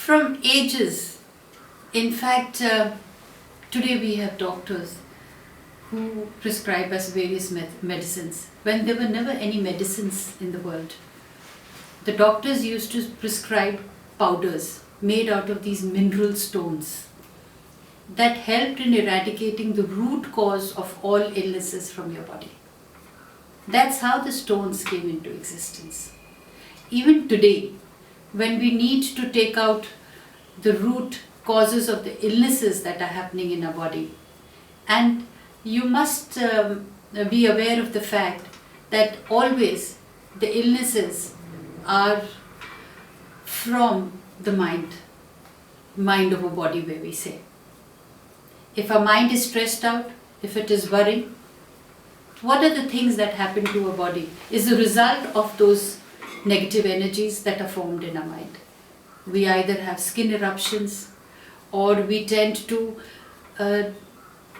from ages. In fact, today we have doctors who prescribe us various medicines when there were never any medicines in the world. The doctors used to prescribe powders made out of these mineral stones that helped in eradicating the root cause of all illnesses from your body. That's how the stones came into existence. Even today, when we need to take out the root causes of the illnesses that are happening in our body, and you must be aware of the fact that always the illnesses are from the mind over body, where we say. If our mind is stressed out, if it is worrying, what are the things that happen to our body is the result of those negative energies that are formed in our mind. We either have skin eruptions, or we tend to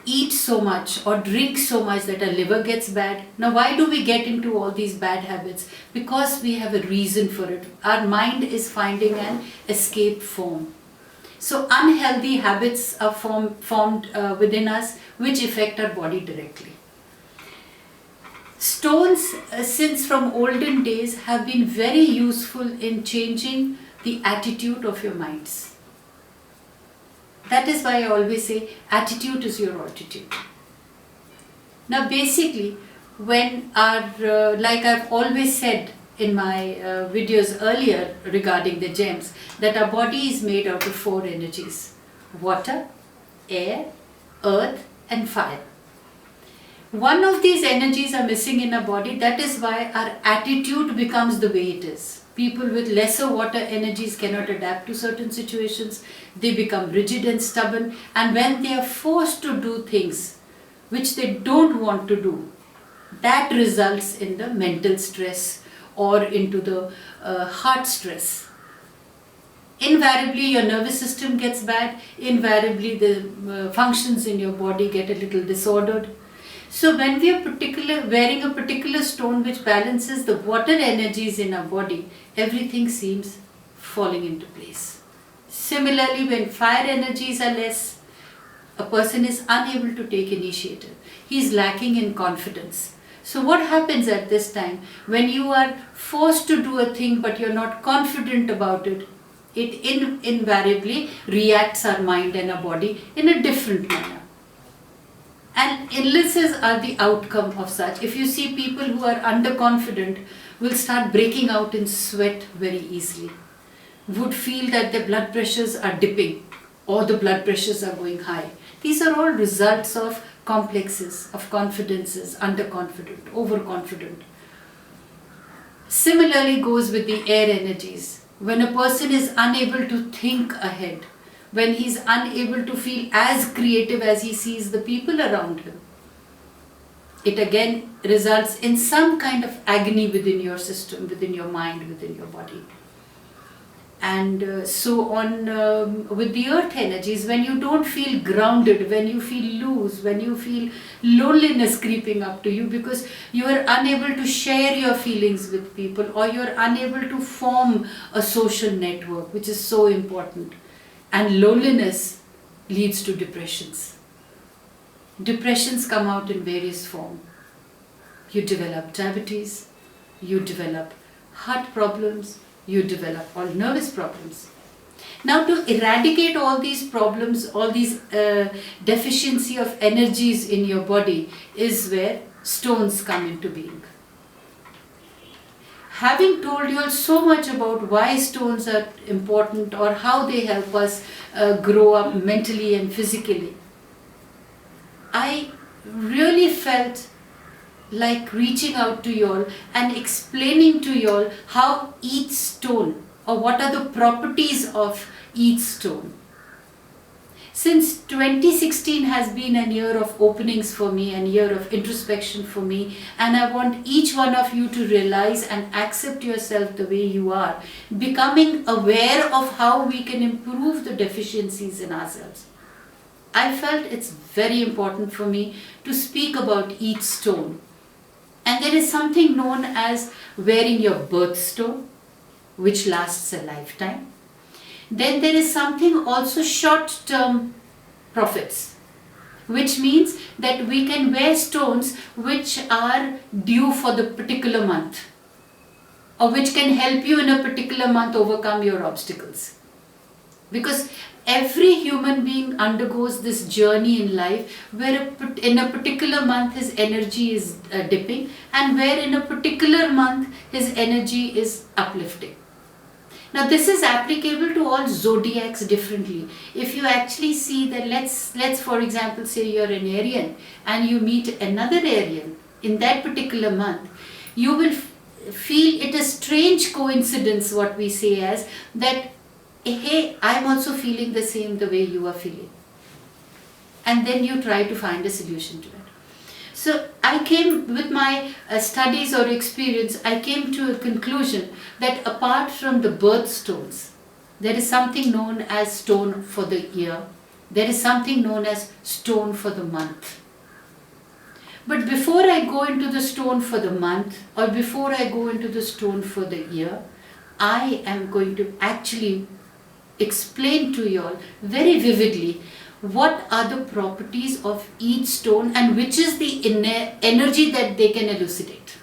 eat so much or drink so much that our liver gets bad. Now, why do we get into all these bad habits? Because we have a reason for it. Our mind is finding an escape form. So unhealthy habits are formed within us, which affect our body directly. Stones, since from olden days, have been very useful in changing the attitude of your minds. That is why I always say, attitude is your altitude. Now basically, when like I've always said in my videos earlier regarding the gems, that our body is made out of 4 energies: water, air, earth and fire. One of these energies are missing in our body. That is why our attitude becomes the way it is. People with lesser water energies cannot adapt to certain situations. They become rigid and stubborn, and when they are forced to do things which they don't want to do, that results in the mental stress or into the heart stress. Invariably your nervous system gets bad, invariably the functions in your body get a little disordered. So when we are wearing a particular stone which balances the water energies in our body, everything seems falling into place. Similarly, when fire energies are less, a person is unable to take initiative. He is lacking in confidence. So what happens at this time? When you are forced to do a thing but you're not confident about it, it invariably reacts our mind and our body in a different manner. And illnesses are the outcome of such. If you see people who are underconfident will start breaking out in sweat very easily, would feel that their blood pressures are dipping or the blood pressures are going high. These are all results of complexes, of confidences, underconfident, overconfident. Similarly goes with the air energies. When a person is unable to think ahead, when he's unable to feel as creative as he sees the people around him, it again results in some kind of agony within your system, within your mind, within your body. And so on with the earth energies, when you don't feel grounded, when you feel loose, when you feel loneliness creeping up to you because you are unable to share your feelings with people, or you are unable to form a social network, which is so important. And loneliness leads to depressions. Depressions come out in various forms. You develop diabetes, you develop heart problems, you develop all nervous problems. Now, to eradicate all these problems, all these deficiency of energies in your body is where stones come into being. Having told you all so much about why stones are important or how they help us grow up mentally and physically, I really felt like reaching out to you all and explaining to you all how each stone, or what are the properties of each stone. Since 2016 has been a year of openings for me, a year of introspection for me, and I want each one of you to realize and accept yourself the way you are, becoming aware of how we can improve the deficiencies in ourselves. I felt it's very important for me to speak about each stone. And there is something known as wearing your birthstone, which lasts a lifetime. Then there is something also short-term profits, which means that we can wear stones which are due for the particular month, or which can help you in a particular month overcome your obstacles. Because every human being undergoes this journey in life where in a particular month his energy is dipping, and where in a particular month his energy is uplifting. Now this is applicable to all zodiacs differently. If you actually see that, let's for example say you're an Aryan and you meet another Aryan in that particular month, you will feel it a strange coincidence, what we say as that, hey, I'm also feeling the same the way you are feeling. And then you try to find a solution to it. So I came with my studies or experience, I came to a conclusion that apart from the birthstones, there is something known as stone for the year. There is something known as stone for the month. But before I go into the stone for the month, or before I go into the stone for the year, I am going to actually explain to you all very vividly what are the properties of each stone and which is the energy that they can elucidate.